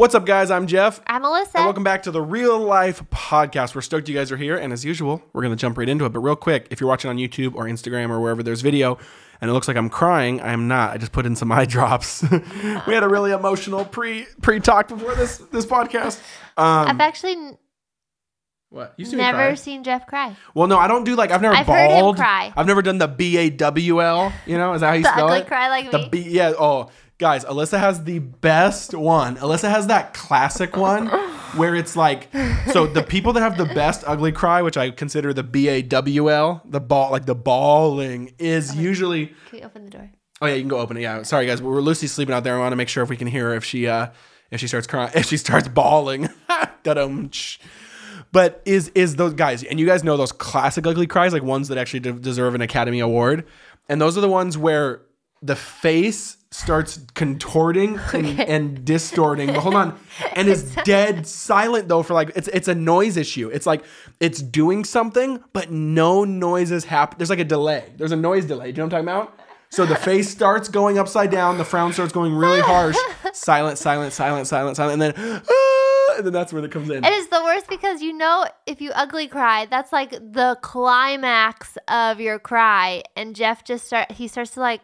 What's up, guys? I'm Jeff. I'm Alyssa. And welcome back to the Real Life Podcast. We're stoked you guys are here. And as usual, we're going to jump right into it. But real quick, if you're watching on YouTube or Instagram or wherever there's video, and it looks like I'm crying, I am not. I just put in some eye drops. We had a really emotional pre-talk before this podcast. I've actually what? You never seen Jeff cry. Well, no, I don't do I've never I've bawled. heard him cry. I've never done the BAWL. You know, is that how you The spell ugly it? cry like me? Yeah. Oh, guys, Alyssa has the best one. Alyssa has that classic one where it's like, so the people that have the best ugly cry, which I consider the BAWL, the bawling, is usually. Can we open the door? Oh yeah, you can go open it. Yeah, sorry guys, we're Lucy's sleeping out there. I want to make sure if we can hear her if she starts crying, if she starts bawling. But is those guys, and you guys know those classic ugly cries, like ones that actually deserve an Academy Award, and those are the ones where the face starts contorting and distorting. But hold on, and is dead silent though for it's a noise issue. It's like it's doing something, but no noises happen. There's like a delay. There's a noise delay. Do you know what I'm talking about? So the face starts going upside down, the frown starts going really harsh, silent, and then that's where it comes in. And it's the worst because if you ugly cry, that's like the climax of your cry. And Jeff starts to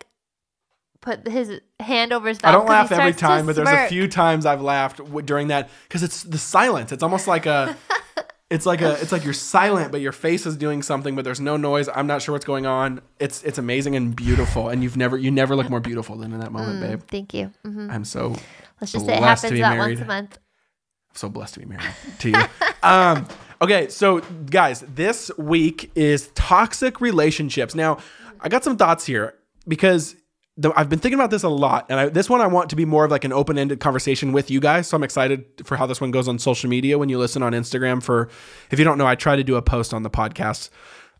put his hand over his mouth. I don't laugh every time, but there's a few times I've laughed during that because it's the silence. It's almost like it's like you're silent, but your face is doing something, but there's no noise. I'm not sure what's going on. It's amazing and beautiful, and you never look more beautiful than in that moment, babe. Thank you. Mm-hmm. I'm so. Let's just say it happens about once a month. I'm so blessed to be married to you. Okay, so guys, this week is toxic relationships. Now, I got some thoughts here because I've been thinking about this a lot, and this one I want to be more of like an open-ended conversation with you guys. So I'm excited for how this one goes on social media when you listen on Instagram. If you don't know, I try to do a post on the podcast.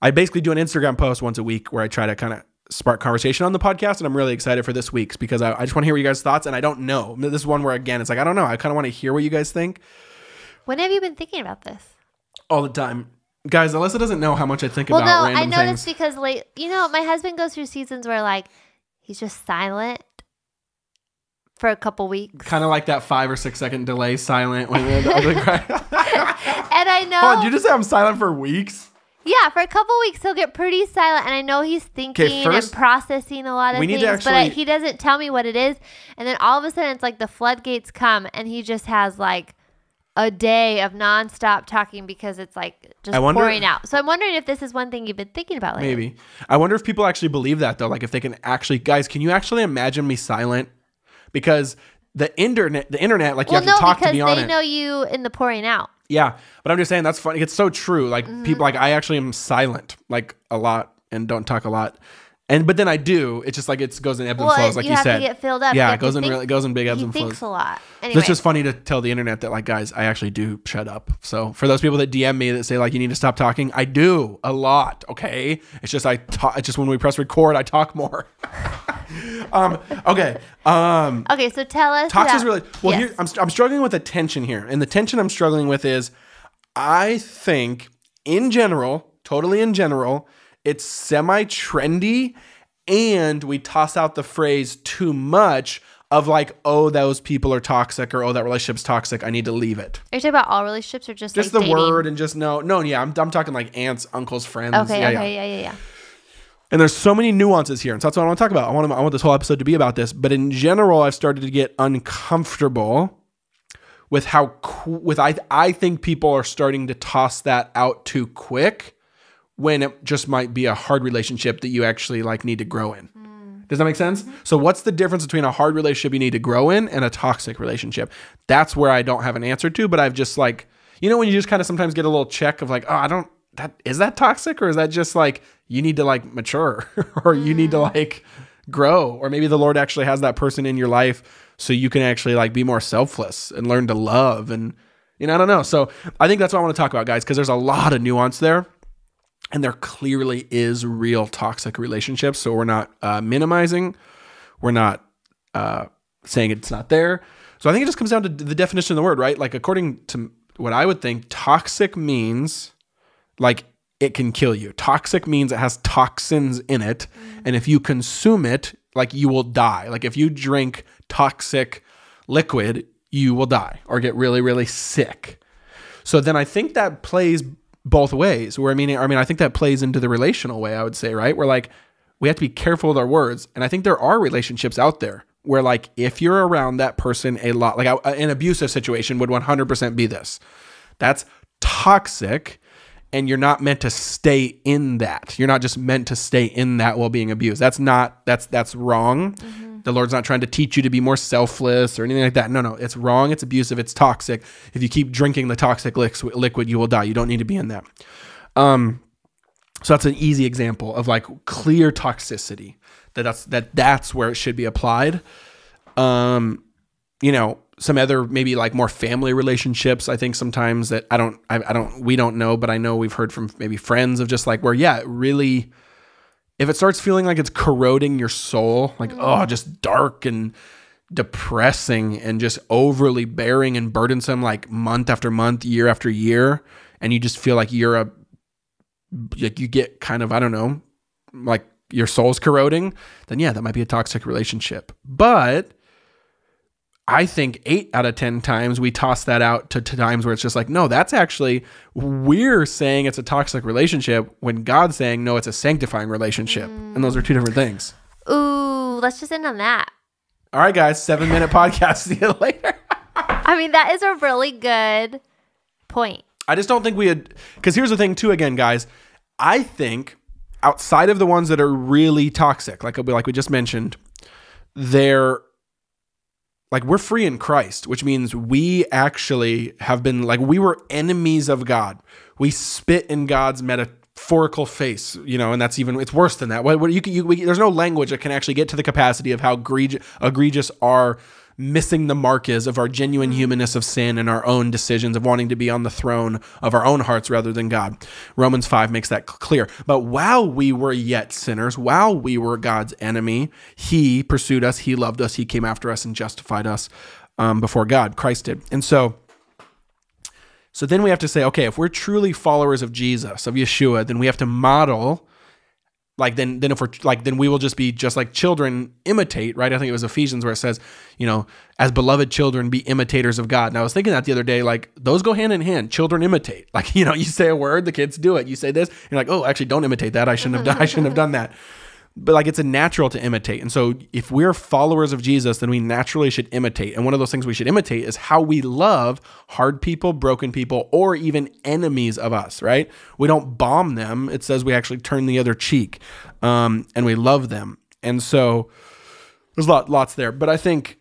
I basically do an Instagram post once a week where I try to kind of spark conversation on the podcast, and I'm really excited for this week's because I just want to hear what you guys' thoughts, and I don't know. This is one where, again, it's like, I don't know. I kind of want to hear what you guys think. When have you been thinking about this? All the time. Guys, Alyssa doesn't know how much I think about random things. I noticed because my husband goes through seasons where he's just silent for a couple weeks. Kind of like that 5 or 6 second delay silent when the ugly cry. And I know. Hold on, did you just say I'm silent for weeks? Yeah, for a couple weeks he'll get pretty silent, and I know he's thinking and processing a lot of things, but he doesn't tell me what it is. And then all of a sudden it's like the floodgates come, and he just has a day of nonstop talking because it's pouring out. So I'm wondering if this is one thing you've been thinking about lately. Maybe. I wonder if people actually believe that though. Like if they can actually, guys, can you actually imagine me silent? Because the internet, you have to talk to me on it. Because they know you in the pouring out. Yeah, but I'm just saying that's funny. It's so true. People, I actually am silent a lot and don't talk a lot. But then I do. It's just it goes in ebbs and flows, like you said. You have to get filled up. Yeah, it goes in big ebbs and flows. He thinks a lot. Anyway. So it's just funny to tell the internet that guys, I actually do shut up. So for those people that DM me that say you need to stop talking, I do a lot. Okay, it's just it's just when we press record, I talk more. Okay. Okay, so tell us. Talks is really well. Yes. Here, I'm struggling with the tension here, and the tension I'm struggling with is, I think totally in general, it's semi-trendy, and we toss out the phrase too much of oh, those people are toxic, or oh, that relationship's toxic, I need to leave it. Are you talking about all relationships or just the dating? Word and just no, yeah, I'm talking aunts, uncles, friends. Okay, yeah. And there's so many nuances here, and so that's what I want to talk about. I want this whole episode to be about this, but in general, I've started to get uncomfortable with I think people are starting to toss that out too quick when it just might be a hard relationship that you actually need to grow in. Does that make sense? Mm-hmm. So what's the difference between a hard relationship you need to grow in and a toxic relationship? That's where I don't have an answer to, but I've just when you just kind of sometimes get a little check of is that toxic, or is that just you need to mature or you need to grow, or maybe the Lord actually has that person in your life so you can actually be more selfless and learn to love, and I don't know. So I think that's what I want to talk about, guys, because there's a lot of nuance there. And there clearly is real toxic relationships. So we're not minimizing. We're not saying it's not there. So I think it just comes down to the definition of the word, right? According to what I would think, toxic means it can kill you. Toxic means it has toxins in it. And if you consume it, you will die. If you drink toxic liquid, you will die or get really, really sick. So then I think that plays both ways. Where I think that plays into the relational way, I would say, right? Where like we have to be careful with our words. And I think there are relationships out there where like if you're around that person a lot, like an abusive situation would 100% be this. That's toxic, and you're not meant to stay in that. You're not just meant to stay in that while being abused. That's wrong. Mm-hmm. The Lord's not trying to teach you to be more selfless or anything like that. No, it's wrong. It's abusive. It's toxic. If you keep drinking the toxic liquid, you will die. You don't need to be in that. So that's an easy example of like clear toxicity. That's where it should be applied. Some other maybe like more family relationships. I think sometimes that we don't know, but I know we've heard from maybe friends of just like where, yeah, really, if it starts feeling like it's corroding your soul, like, just dark and depressing and just overly bearing and burdensome, like month after month, year after year. And you just feel like you get kind of, I don't know, like your soul's corroding, then yeah, that might be a toxic relationship. But I think 8 out of 10 times we toss that out to times where it's just like, no, that's actually, we're saying it's a toxic relationship when God's saying, no, it's a sanctifying relationship. And those are two different things. Ooh, let's just end on that. All right, guys, 7-minute podcast. See you later. I mean, that is a really good point. I just don't think because here's the thing too, again, guys, I think outside of the ones that are really toxic, like we just mentioned, we're free in Christ, which means we actually have been we were enemies of God. We spit in God's metaphorical face, and that's it's worse than that. There's no language that can actually get to the capacity of how egregious our missing the mark is of our genuine humanness of sin and our own decisions of wanting to be on the throne of our own hearts rather than God. Romans 5 makes that clear. But while we were yet sinners, while we were God's enemy, he pursued us, he loved us, he came after us and justified us before God. Christ did. And so then we have to say, okay, if we're truly followers of Jesus, of Yeshua, then we have to model then we will just be just like children imitate, right? I think it was Ephesians where it says, as beloved children, be imitators of God. And I was thinking that the other day, those go hand in hand. Children imitate. You say a word, the kids do it. You say this, you're like, oh, actually don't imitate that. I shouldn't have done that. But it's a natural to imitate. And so if we're followers of Jesus, then we naturally should imitate. And one of those things we should imitate is how we love hard people, broken people, or even enemies of us, right? We don't bomb them. It says we actually turn the other cheek, and we love them. And so there's lots there. But I think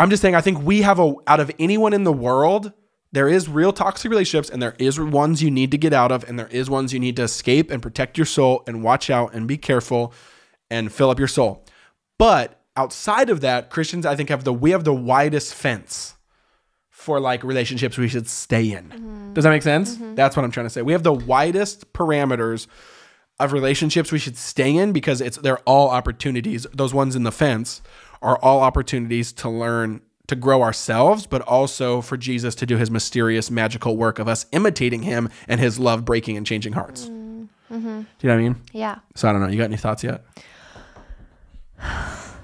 we have out of anyone in the world, there is real toxic relationships, and there is ones you need to get out of, and there is ones you need to escape and protect your soul and watch out and be careful and fill up your soul. But outside of that, Christians, I think, we have the widest fence for relationships we should stay in. Mm-hmm. Does that make sense? Mm-hmm. That's what I'm trying to say. We have the widest parameters of relationships we should stay in because they're all opportunities. Those ones in the fence are all opportunities to learn to grow ourselves, but also for Jesus to do his mysterious, magical work of us imitating him and his love breaking and changing hearts. Mm-hmm. Do you know what I mean? Yeah. So I don't know. You got any thoughts yet?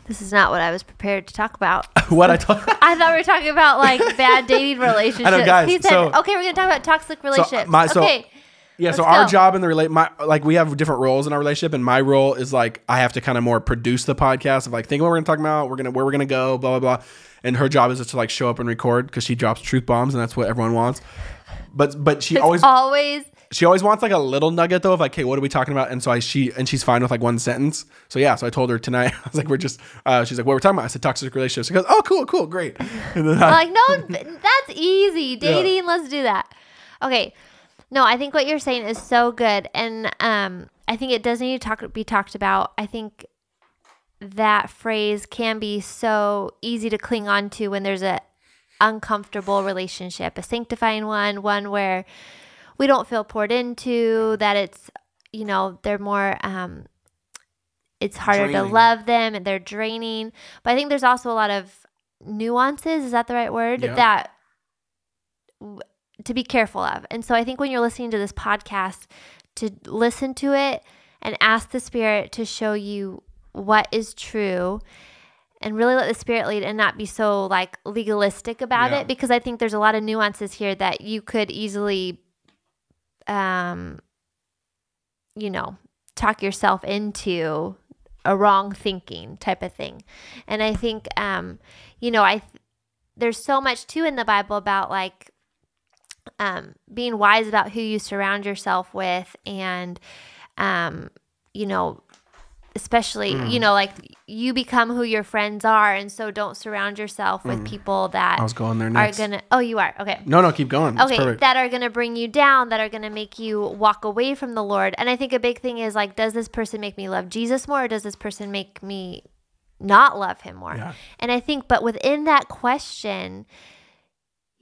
This is not what I was prepared to talk about. I thought we were talking about bad dating relationships. I know, guys. He said, okay, we're going to talk about toxic relationships. So our job in the we have different roles in our relationship, and my role is I have to kind of more produce the podcast of think what we're going to talk about, where we're going to go, blah, blah, blah. And her job is just to show up and record because she drops truth bombs and that's what everyone wants. But she always wants a little nugget though of hey, what are we talking about? And so she's fine with one sentence. So yeah, so I told her tonight, I was she's like, what we're talking about? I said toxic relationships. She goes, oh, cool, great. And then no, that's easy. Dating, yeah. Let's do that. Okay. No, I think what you're saying is so good. And I think it does need to be talked about. I think that phrase can be so easy to cling on to when there's a uncomfortable relationship, a sanctifying one where we don't feel poured into, that it's, they're more, it's harder to love them and they're draining. But I think there's also a lot of nuances, is that the right word? Yeah. That to be careful of. And so I think when you're listening to this podcast, to listen to it and ask the Spirit to show you what is true and really let the Spirit lead and not be so like legalistic about it, because I think there's a lot of nuances here that you could easily, you know, talk yourself into a wrong thinking type of thing. And I think, you know, there's so much too in the Bible about like, being wise about who you surround yourself with, and, you know, especially, you know, like you become who your friends are. And so don't surround yourself with people that I was going there next. are going to, oh, you are. Okay. No, keep going. Okay. That are going to bring you down, that are going to make you walk away from the Lord. And I think a big thing is like, does this person make me love Jesus more, or does this person make me not love him more? Yeah. And I think, but within that question,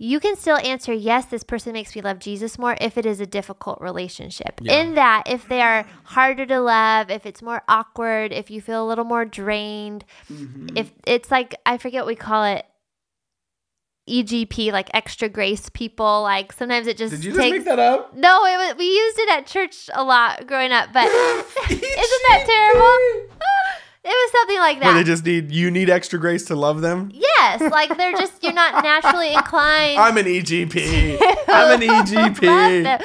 you can still answer, yes, this person makes me love Jesus more, if it is a difficult relationship. Yeah. In that, if they are harder to love, if it's more awkward, if you feel a little more drained, if it's like, I forget what we call it, EGP, like extra grace people. Like sometimes it just Did you just make that up? No, we used it at church a lot growing up, but isn't that terrible? It was something like that. Where they just you need extra grace to love them? Yes. Like you're not naturally inclined. I'm an EGP. I'm an EGP.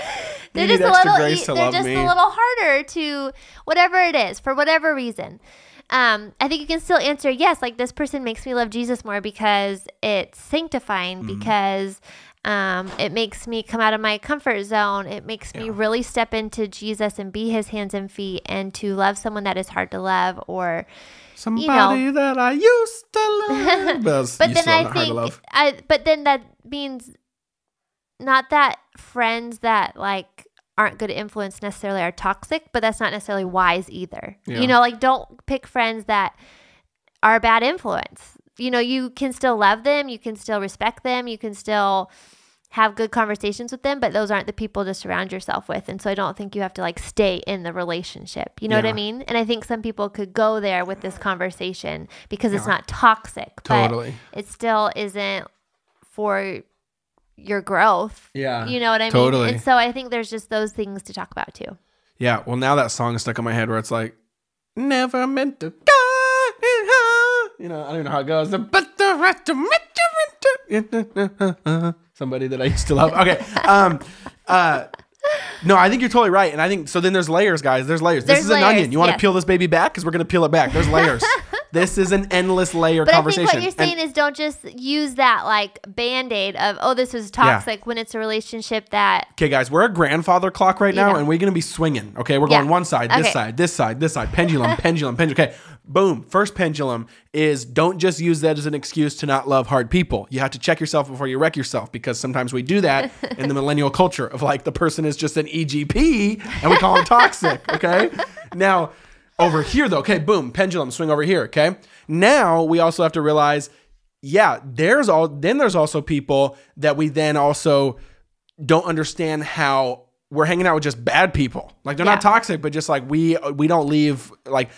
They're just a little harder to whatever it is, for whatever reason. I think you can still answer, yes, like this person makes me love Jesus more because it's sanctifying, because it makes me come out of my comfort zone. It makes me really step into Jesus and be his hands and feet, and to love someone that is hard to love, or somebody that I used to love. But then I think, but then that means not that friends that like aren't good influence necessarily are toxic, but that's not necessarily wise either. Yeah. You know, like don't pick friends that are a bad influence. You know, you can still love them, you can still respect them, you can still have good conversations with them, but those aren't the people to surround yourself with. And so I don't think you have to like stay in the relationship. You know what I mean? And I think some people could go there with this conversation because it's not toxic, but it still isn't for your growth. Yeah. You know what I mean? And so I think there's just those things to talk about too. Yeah. Well, now that song is stuck in my head where it's like, never meant to go. You know, I don't even know how it goes. But the rest of somebody that I used to love. Okay. No, I think you're totally right. And I think, so then there's layers, guys. There's layers. This is an onion. You want to peel this baby back? Because we're going to peel it back. There's layers. This is an endless layer conversation. But I think what you're saying is don't just use that like Band-Aid of, oh, this was toxic when it's a relationship that... Okay, guys, we're a grandfather clock right now, and we're going to be swinging. Okay, we're going one side, this side, this side, this side. Pendulum, pendulum, pendulum. Okay, boom. First pendulum is don't just use that as an excuse to not love hard people. You have to check yourself before you wreck yourself, because sometimes we do that in the millennial culture of like the person is just an EGP and we call them toxic, okay? Now... over here though, okay, boom, pendulum, swing over here, okay? Now we also have to realize, there's also people that we then also don't understand how we're hanging out with just bad people. Like they're not toxic, but just like we don't leave like...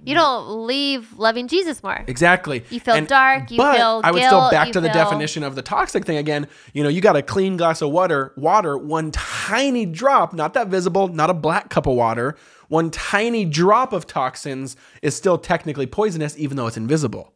You don't leave loving Jesus more. Exactly. You feel dark, you feel guilt. I would still back to the definition of the toxic thing again. You know, you got a clean glass of water, one tiny drop, not that visible, not a black cup of water, one tiny drop of toxins is still technically poisonous, even though it's invisible.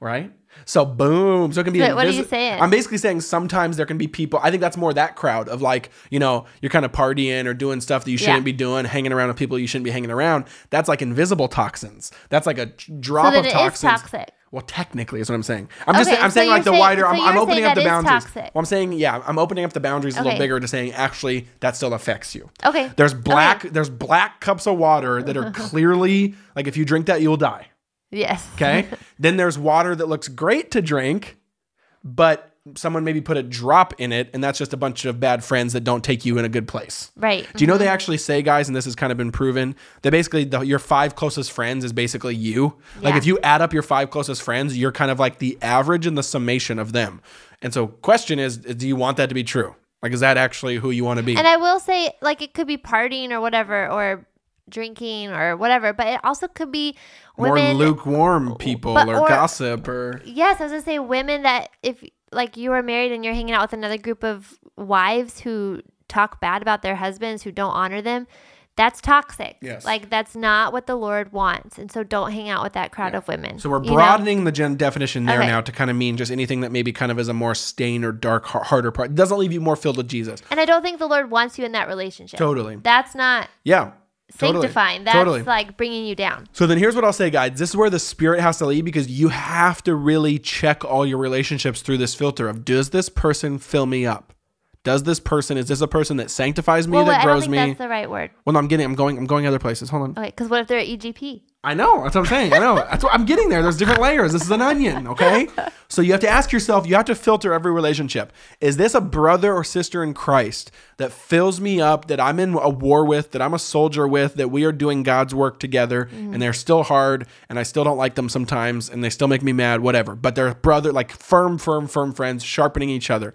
Right? So boom. So it can be invisible. What are you saying? I'm basically saying sometimes there can be people, I think that's more that crowd of like, you know, you're kind of partying or doing stuff that you shouldn't be doing, hanging around with people you shouldn't be hanging around. That's like invisible toxins. That's like a drop of toxins. It is toxic. Well, technically is what I'm saying. I'm saying like the wider, I'm opening up the boundaries. Well, I'm saying, I'm opening up the boundaries a little bigger to saying actually that still affects you. Okay. There's black cups of water that are clearly like if you drink that, you'll die. Yes. Okay. Then there's water that looks great to drink, but someone maybe put a drop in it, and that's just a bunch of bad friends that don't take you in a good place. Right. Do you know they actually say, guys, and this has kind of been proven, that basically your 5 closest friends is basically you. Yeah. Like if you add up your 5 closest friends, you're kind of like the average and the summation of them. And so question is, do you want that to be true? Like, is that actually who you want to be? And I will say, like, it could be partying or whatever, or drinking or whatever, but it also could be women, more lukewarm people or gossip or... Yes, I was going to say women that if... like you are married and you're hanging out with another group of wives who talk bad about their husbands, who don't honor them, That's toxic. Yes. Like, that's not what the Lord wants. And so don't hang out with that crowd of women. So we're broadening the definition there now to kind of mean just anything that maybe kind of is a more stained or dark, harder part. It doesn't leave you more filled with Jesus. And I don't think the Lord wants you in that relationship. Totally. That's not sanctifying. That's like bringing you down. So then here's what I'll say, guys. This is where the Spirit has to lead, because you have to really check all your relationships through this filter of, does this person fill me up? Is this a person that sanctifies me, that grows me? I don't think that's the right word. Well, no, I'm going other places. Hold on. Okay, because what if they're at EGP? I know. That's what I'm saying. I know. That's what I'm getting there. There's different layers. This is an onion, okay? So you have to ask yourself, you have to filter every relationship. Is this a brother or sister in Christ that fills me up, that I'm in a war with, that I'm a soldier with, that we are doing God's work together, and they're still hard, and I still don't like them sometimes, and they still make me mad, whatever. But they're brother, like firm friends, sharpening each other.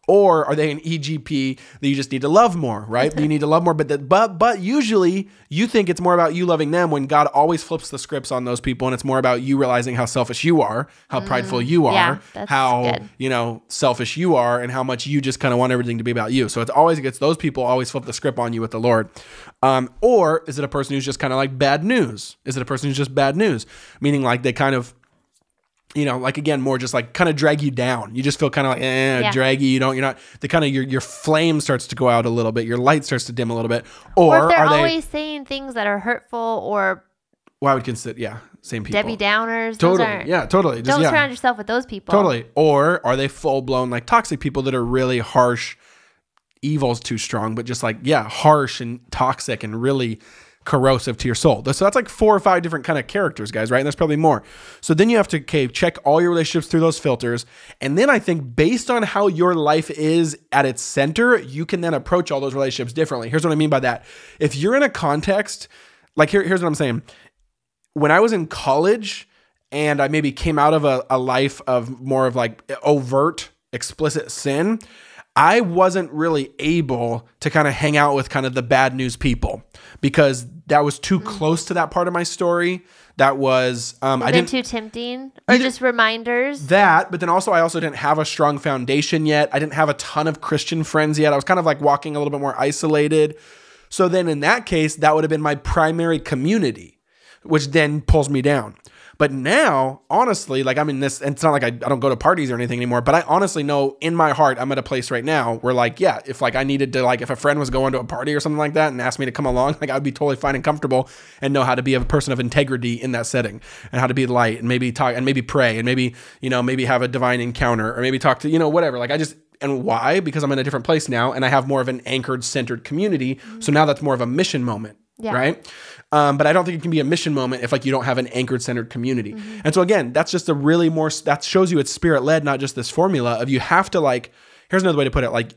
Or are they an EGP that you just need to love more, right? You need to love more, but usually you think it's more about you loving them, when God always flips the scripts on those people, and it's more about you realizing how selfish you are, how prideful you are, how selfish you are, and how much you just kind of want everything to be about you. So it always gets those people always flip the script on you with the Lord. Or is it a person who's just kind of like bad news? Is it a person who's just bad news? Meaning like they kind of, like again, more just like kind of drag you down. You just feel kind of like draggy. You're not the kind of your flame starts to go out a little bit. Your light starts to dim a little bit. Or if they're always saying things that are hurtful, or I would consider same people. Debbie Downers. Totally. Totally. Don't surround yourself with those people. Totally. Or are they full blown like toxic people that are really harsh? Evil's too strong, but just like harsh and toxic and really corrosive to your soul. So that's like 4 or 5 different kind of characters, guys, right? And there's probably more. So then you have to check all your relationships through those filters. And then I think based on how your life is at its center, you can then approach all those relationships differently. Here's what I mean by that. If you're in a context, like here's what I'm saying. When I was in college and I maybe came out of a life of more of like overt, explicit sin, I wasn't really able to kind of hang out with kind of the bad news people, because that was too close to that part of my story. That was I didn't too tempting, or just reminders. That, but then also I also didn't have a strong foundation yet. I didn't have a ton of Christian friends yet. I was kind of like walking a little bit more isolated. So then in that case, that would have been my primary community, which then pulls me down. But now, honestly, like I'm in this, and it's not like I don't go to parties or anything anymore, but I honestly know in my heart, I'm at a place right now where like, if like I needed to, like if a friend was going to a party or something like that and asked me to come along, like I'd be totally fine and comfortable and know how to be a person of integrity in that setting, and how to be light, and maybe talk, and maybe pray, and maybe, maybe have a divine encounter, or maybe talk to, whatever. Like and why? Because I'm in a different place now, and I have more of an anchored, centered community. So now that's more of a mission moment, right? But I don't think it can be a mission moment if like you don't have an anchored, centered community. And so again, that's just a really more, that shows you it's Spirit led, not just this formula of you have to like, here's another way to put it. Like,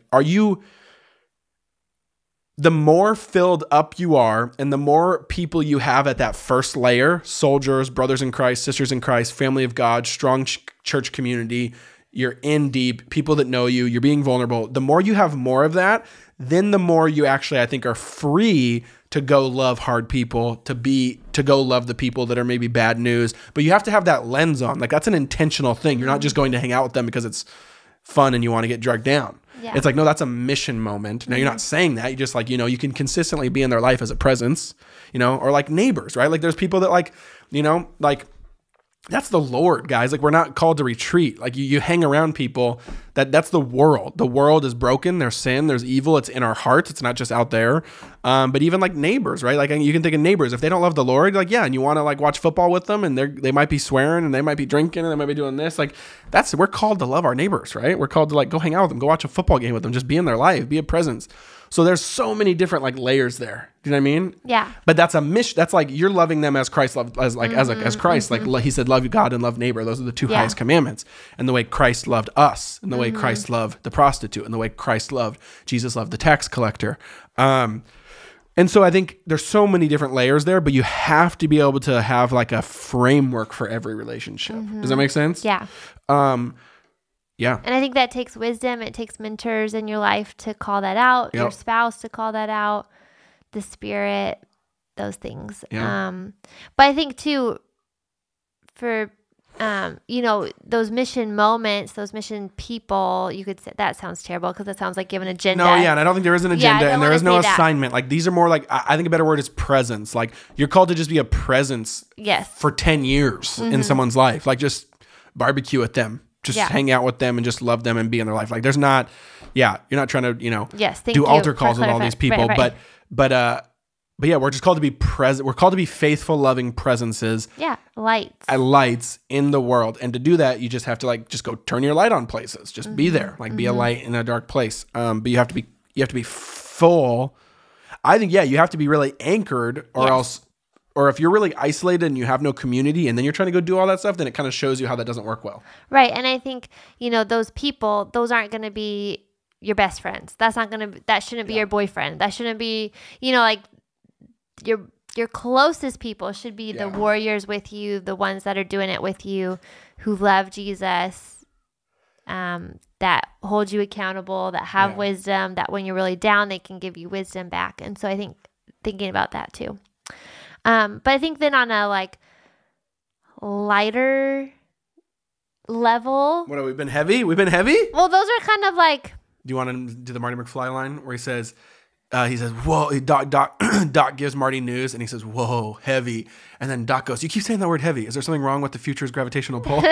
the more filled up you are, and the more people you have at that first layer, soldiers, brothers in Christ, sisters in Christ, family of God, strong church community, you're in deep, people that know you, you're being vulnerable. The more you have more of that, then the more you actually, I think, are free to go love hard people, to go love the people that are maybe bad news. But you have to have that lens on. Like that's an intentional thing. You're not just going to hang out with them because it's fun and you want to get drugged down. It's like, no, that's a mission moment. Now you're not saying that. You just like, you can consistently be in their life as a presence, or like neighbors, right? Like there's people that like, like that's the Lord, guys. Like we're not called to retreat. Like you hang around people that's the world. The world is broken. There's sin. There's evil. It's in our hearts. It's not just out there. But even like neighbors, right? Like you can think of neighbors. If they don't love the Lord, like, and you want to like watch football with them, and they might be swearing, and they might be drinking, and they might be doing this. Like we're called to love our neighbors, right? We're called to like go hang out with them, go watch a football game with them, just be in their life, be a presence. So there's so many different like layers there. Do you know what I mean? Yeah. But that's a mission. That's like you're loving them as Christ loved, as Christ. Like he said, love God and love neighbor. Those are the 2 highest commandments. And the way Christ loved us, and the way Christ loved the prostitute, and the way Jesus loved the tax collector. And so I think there's so many different layers there, but you have to be able to have like a framework for every relationship. Does that make sense? Yeah. Yeah. And I think that takes wisdom. It takes mentors in your life to call that out, your spouse to call that out, the Spirit, those things. Yeah. But I think too, for you know, those mission moments, those mission people, you could say, that sounds terrible because it sounds like you have an agenda. No, yeah, and I don't think there is an agenda, and there is no assignment. Like, these are more like, I think a better word is presence. Like, you're called to just be a presence for 10 years in someone's life. Like, just barbecue with them. Just hang out with them and just love them and be in their life. Like, there's not, you're not trying to, you know, do altar calls with all these people. Right. But yeah, we're just called to be present. We're called to be faithful, loving presences. Yeah, lights. Lights in the world. And to do that, you just have to like just go turn your light on places. Just be there, like be a light in a dark place. But you have to be full. I think you have to be really anchored, or else, or if you're really isolated and you have no community, and then you're trying to go do all that stuff, then it kind of shows you how that doesn't work well. Right, and I think those people, those aren't going to be your best friends. That shouldn't be your boyfriend. That shouldn't be like. Your closest people should be the warriors with you, the ones that are doing it with you, who love Jesus, that hold you accountable, that have wisdom, that when you're really down, they can give you wisdom back. And so I think thinking about that too. But I think then on a like lighter level. What have we been heavy? We've been heavy? Well, those are kind of like. Do you want to do the Marty McFly line where he says, whoa, Doc gives Marty news and he says, whoa, heavy. And then Doc goes, you keep saying that word heavy. Is there something wrong with the future's gravitational pull? Okay.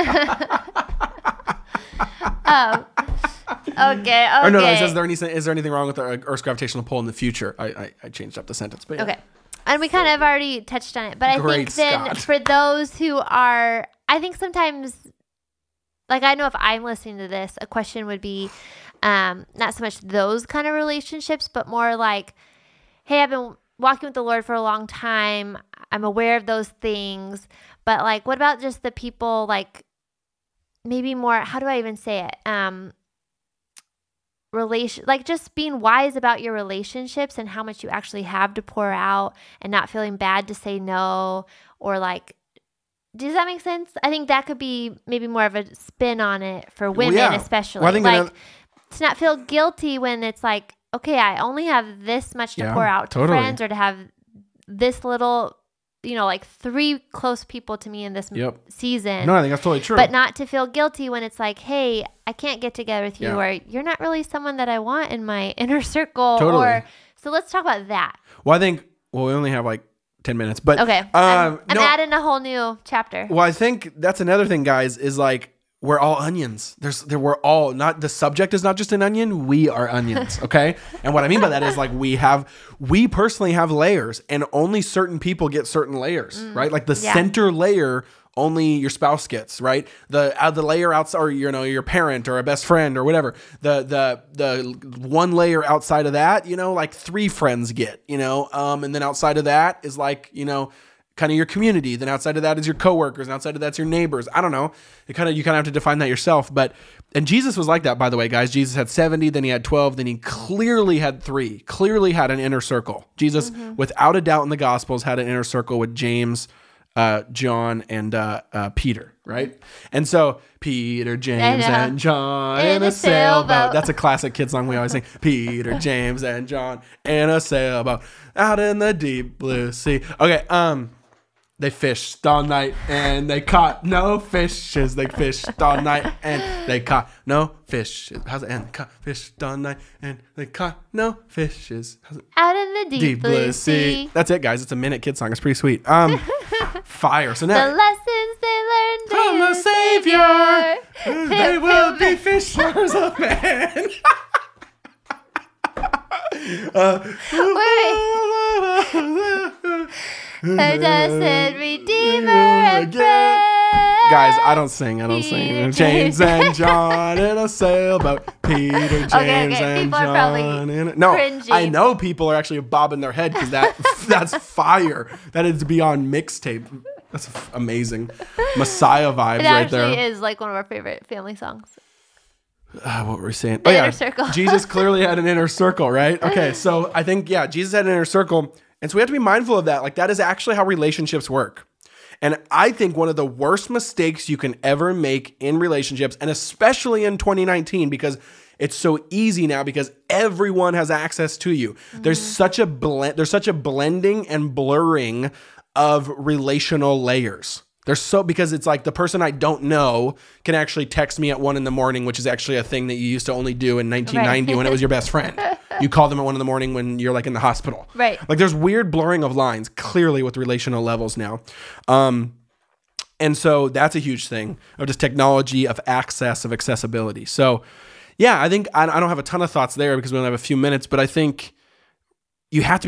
Or no, he says, is there anything wrong with the Earth's gravitational pull in the future? I changed up the sentence. But okay. And we kind of already touched on it. But I think then for those who are, I think sometimes, like I know if I'm listening to this, a question would be, not so much those kind of relationships, but more like, hey, I've been walking with the Lord for a long time. I'm aware of those things, but like, what about just the people, like maybe more, how do I even say it? Like just being wise about your relationships and how much you actually have to pour out and not feeling bad to say no, or like, does that make sense? I think that could be maybe more of a spin on it for women, especially. Well, I think to not feel guilty when it's like, okay, I only have this much to pour out to friends, or to have this little, like 3 close people to me in this season. No, I think that's totally true. But not to feel guilty when it's like, hey, I can't get together with you, or you're not really someone that I want in my inner circle. Totally. So let's talk about that. Well, I think, we only have like 10 minutes, but okay. I'm adding a whole new chapter. Well, I think that's another thing, guys, is like, we're all onions. We're all not, the subject is not just an onion. We are onions. Okay. And what I mean by that is like, we personally have layers, and only certain people get certain layers, right? Like the center layer, only your spouse gets, right? The layer outside, or your parent or a best friend or whatever. The one layer outside of that, like 3 friends get, and then outside of that is like, kind of your community. Then outside of that is your coworkers, and outside of that's your neighbors. I don't know. You kind of have to define that yourself. And Jesus was like that, by the way, guys. Jesus had 70, then he had 12, then he clearly had 3. Clearly had an inner circle. Jesus, without a doubt, in the Gospels had an inner circle with James, John, and Peter, right? And so Peter, James, and John in a sailboat. That's a classic kid song we always sing. Peter, James, and John in a sailboat out in the deep blue sea. Okay, they fished all night and they caught no fishes. They fished all night and they caught no fishes. How's it end? They caught fished all night and they caught no fishes. Out in the deep blue sea. That's it, guys. It's a minute kid song. It's pretty sweet. Fire. So now, the lessons they learned from the Savior, they will be fishers of men. Wait. Blessed Redeemer and friend. Guys, I don't sing. James and John in a sailboat. Peter, James, and John in a... No, cringing. I know people are actually bobbing their head because that's fire. That is beyond mixtape. That's amazing. Messiah vibes right there. It actually is like one of our favorite family songs. What were we saying? The inner circle. Jesus clearly had an inner circle, right? Okay, so I think, Jesus had an inner circle. And so we have to be mindful of that. Like, that is actually how relationships work. And I think one of the worst mistakes you can ever make in relationships, and especially in 2019, because it's so easy now because everyone has access to you. There's such a blending and blurring of relational layers. Because it's like the person I don't know can actually text me at 1 a.m, which is actually a thing that you used to only do in 1990 when it was your best friend. You call them at 1 a.m when you're like in the hospital. Right. Like there's weird blurring of lines clearly with relational levels now. And so that's a huge thing of just technology, of access, of accessibility. So yeah, I think I don't have a ton of thoughts there because we only have a few minutes, but I think you have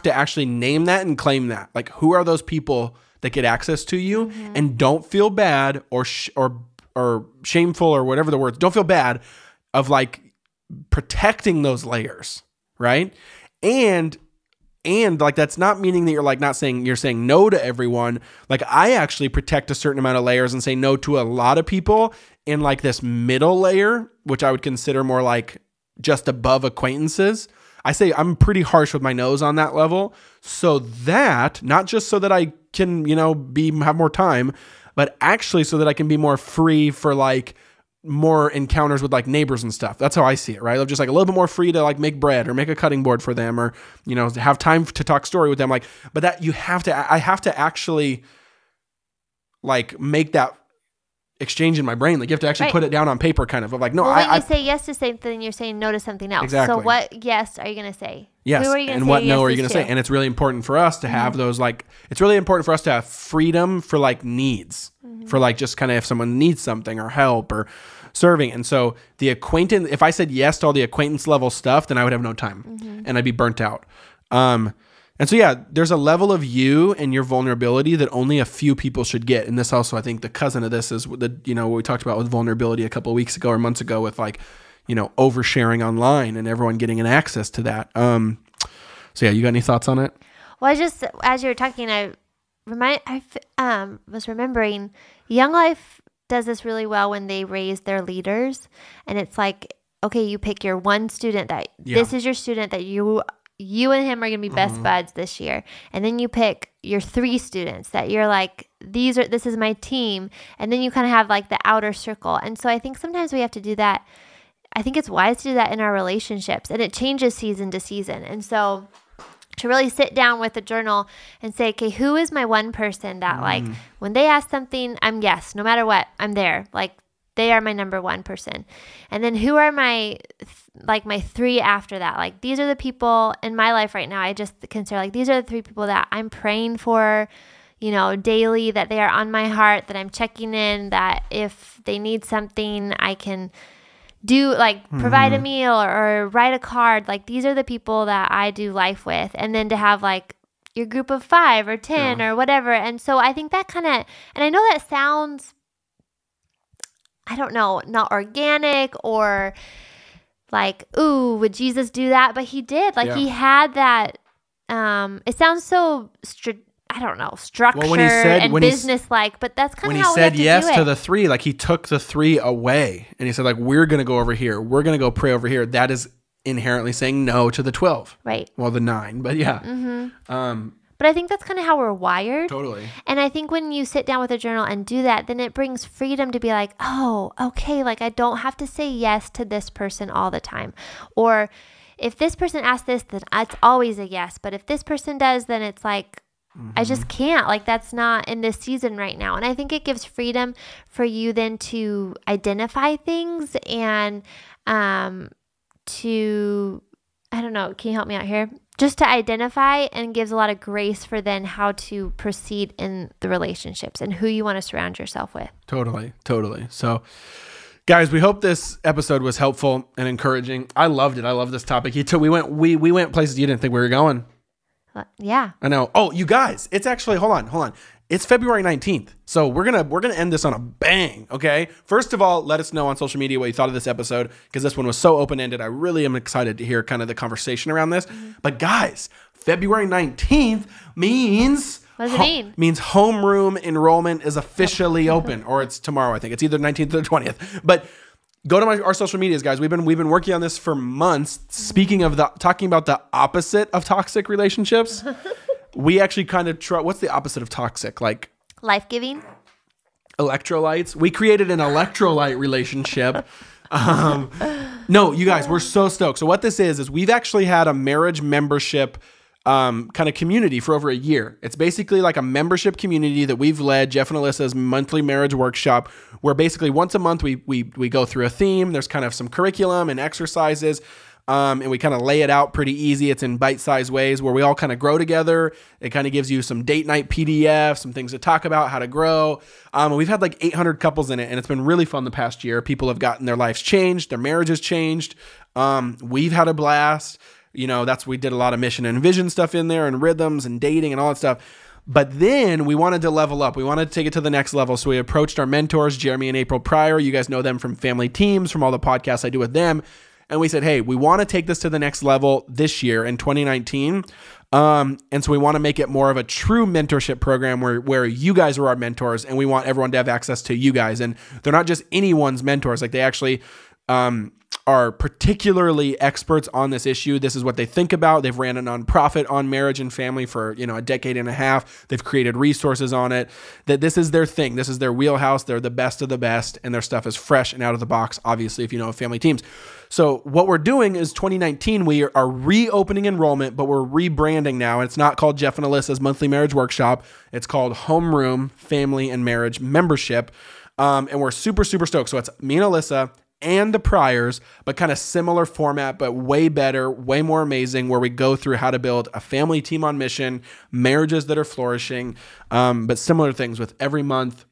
to actually name that and claim that. Like, who are those people that get access to you, and don't feel bad or shameful or whatever the words. Don't feel bad of like protecting those layers, right? And like that's not meaning that you're saying no to everyone. Like I actually protect a certain amount of layers and say no to a lot of people in like this middle layer, which I would consider more like just above acquaintances. I say I'm pretty harsh with my nose on that level, so that not just so that I can, have more time, but actually so that I can be more free for like more encounters with like neighbors and stuff. That's how I see it, right? I'm just like a little bit more free to like make bread or make a cutting board for them, or have time to talk story with them. Like, but that I have to actually like make that exchange in my brain. Like you have to actually put it down on paper, kind of like, no. Well, when you say yes to something, you're saying no to something else. Exactly. So what yes are you going to say? Yes. And what no are you going to say? And it's really important for us to have those, like, it's really important for us to have freedom for like needs, for like just kind of if someone needs something or help or serving. And so the acquaintance, if I said yes to all the acquaintance level stuff, then I would have no time and I'd be burnt out. And so, yeah, there's a level of you and your vulnerability that only a few people should get. And this also, I think the cousin of this is what we talked about with vulnerability a couple of weeks ago or months ago with like, oversharing online and everyone getting an access to that. So yeah, you got any thoughts on it? Well, as you were talking, I was remembering Young Life does this really well when they raise their leaders. And it's like, okay, you pick your one student this is your student that you and him are going to be best buds this year. And then you pick your 3 students that you're like, this is my team. And then you kind of have like the outer circle. And so I think sometimes we have to do that. I think it's wise to do that in our relationships, and it changes season to season. And so to really sit down with a journal and say, okay, who is my one person that like when they ask something, I'm yes, no matter what, I'm there. Like they are my number one person. And then who are my 3 after that? Like these are the people in my life right now. I just consider like these are the 3 people that I'm praying for, daily, that they are on my heart, that I'm checking in, that if they need something, I can do like provide a meal or write a card. Like these are the people that I do life with. And then to have like your group of 5 or 10 or whatever. And so I think that kind of, and I know that sounds, I don't know, not organic or like, ooh, would Jesus do that? But he did. Like he had that, it sounds so structured and business-like, but that's kind of how we have to do it. When he said yes to the 3, like he took the 3 away and he said like, we're going to go over here. We're going to go pray over here. That is inherently saying no to the 12. Right. Well, the 9, but yeah. But I think that's kind of how we're wired. Totally. And I think when you sit down with a journal and do that, then it brings freedom to be like, oh, okay, like I don't have to say yes to this person all the time. Or if this person asks this, then it's always a yes. But if this person does, then it's like, I just can't. Like that's not in this season right now. And I think it gives freedom for you then to identify things and to, I don't know, can you help me out here? Just to identify, and gives a lot of grace for then how to proceed in the relationships and who you want to surround yourself with. Totally. So guys, we hope this episode was helpful and encouraging. I loved it. I love this topic. We went places you didn't think we were going. Yeah. I know. Oh, you guys, it's actually, hold on. It's February 19th. So we're going to end this on a bang. Okay. First of all, let us know on social media what you thought of this episode, because this one was so open-ended. I really am excited to hear kind of the conversation around this. But guys, February 19th means... What does it mean? Means homeroom enrollment is officially open, or it's tomorrow. I think it's either 19th or 20th, but go to our social medias, guys. We've been working on this for months. Speaking of talking about the opposite of toxic relationships, we actually kind of what's the opposite of toxic? Like life-giving? Electrolytes. We created an electrolyte relationship. No, you guys, we're so stoked. So what this is we've actually had a marriage membership kind of community for over a year. It's basically like a membership community that we've led, Jeff and Alyssa's monthly marriage workshop, where basically once a month we go through a theme. There's kind of some curriculum and exercises, and we kind of lay it out pretty easy. It's in bite-sized ways where we all kind of grow together. It kind of gives you some date night PDFs, some things to talk about, how to grow. We've had like 800 couples in it, and it's been really fun the past year. People have gotten their lives changed, their marriages changed. We've had a blast. We did a lot of mission and vision stuff in there and rhythms and dating and all that stuff. But then we wanted to level up. We wanted to take it to the next level. So we approached our mentors, Jeremy and April Pryor. You guys know them from Family Teams, from all the podcasts I do with them. And we said, hey, we want to take this to the next level this year in 2019. And so we want to make it more of a true mentorship program where you guys are our mentors, and we want everyone to have access to you guys. And they're not just anyone's mentors. Like, they actually are particularly experts on this issue. This is what they think about. They've ran a nonprofit on marriage and family for, a decade and a half. They've created resources on it. That this is their thing. This is their wheelhouse. They're the best of the best, and their stuff is fresh and out of the box, obviously, if you know Family Teams. So what we're doing is 2019, we are reopening enrollment, but we're rebranding now. It's not called Jeff and Alyssa's monthly marriage workshop. It's called Homeroom Family and Marriage Membership. And we're super, super stoked. So it's me and Alyssa and the Pryors, but kind of similar format, but way better, way more amazing, where we go through how to build a family team on mission, marriages that are flourishing, but similar things with every month.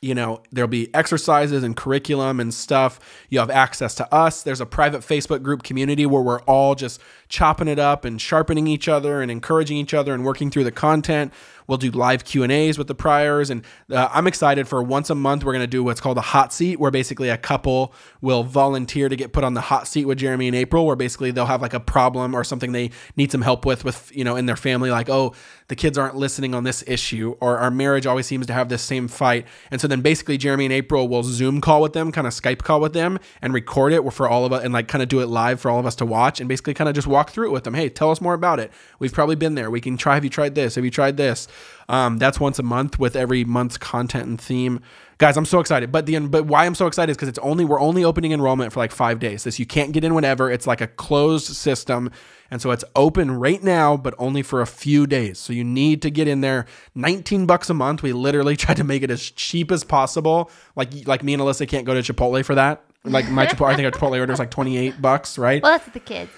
There'll be exercises and curriculum and stuff. You have access to us. There's a private Facebook group community where we're all just chopping it up and sharpening each other and encouraging each other and working through the content. We'll do live Q&As with the Pryors. And I'm excited for once a month, we're going to do what's called a hot seat, where basically a couple will volunteer to get put on the hot seat with Jeremy and April, where basically they'll have like a problem or something they need some help with, in their family. Like, oh, the kids aren't listening on this issue, or our marriage always seems to have this same fight. And so then basically Jeremy and April will Zoom call with them, kind of Skype call with them, and record it for all of us, and like kind of do it live for all of us to watch, and basically kind of just walk through it with them. Hey, tell us more about it. We've probably been there. We can try. Have you tried this? Have you tried this? That's once a month with every month's content and theme. Guys, I'm so excited. But why I'm so excited is because we're only opening enrollment for like 5 days. You can't get in whenever. It's like a closed system. And so it's open right now, but only for a few days. So you need to get in there. $19 a month. We literally tried to make it as cheap as possible. Like me and Alyssa can't go to Chipotle for that. Like my Chipotle, I think our Chipotle order is like $28, right? Well, that's with the kids.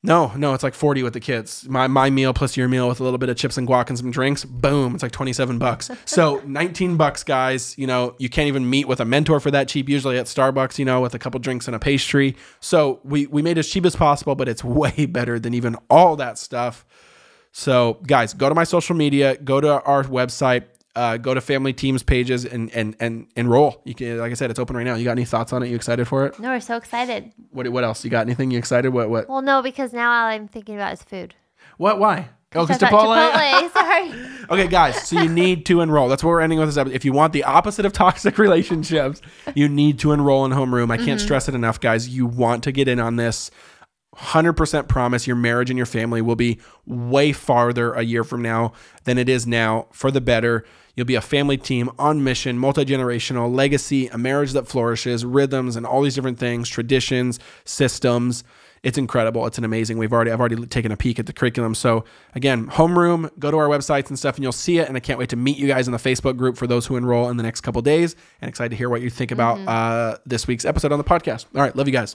No, it's like 40 with the kids. My meal plus your meal with a little bit of chips and guac and some drinks, boom, it's like $27. So $19, guys. You can't even meet with a mentor for that cheap, usually at Starbucks, with a couple drinks and a pastry. So we made it as cheap as possible, but it's way better than even all that stuff. So guys, go to my social media, go to our website, go to Family Teams pages and enroll. You can, like I said, it's open right now. You got any thoughts on it? You excited for it? No, we're so excited. What else? You got anything? You excited? What? Well, no, because now all I'm thinking about is food. What? Why? Oh, because Chipotle. Sorry. Okay, guys. So you need to enroll. That's what we're ending with this episode. If you want the opposite of toxic relationships, you need to enroll in Homeroom. I can't stress it enough, guys. You want to get in on this. 100% promise your marriage and your family will be way farther a year from now than it is now, for the better. You'll be a family team on mission, multi-generational, legacy, a marriage that flourishes, rhythms, and all these different things, traditions, systems. It's incredible. It's an amazing. I've already taken a peek at the curriculum. So again, Homeroom, go to our websites and stuff and you'll see it. And I can't wait to meet you guys in the Facebook group for those who enroll in the next couple of days, and excited to hear what you think about this week's episode on the podcast. All right. Love you guys.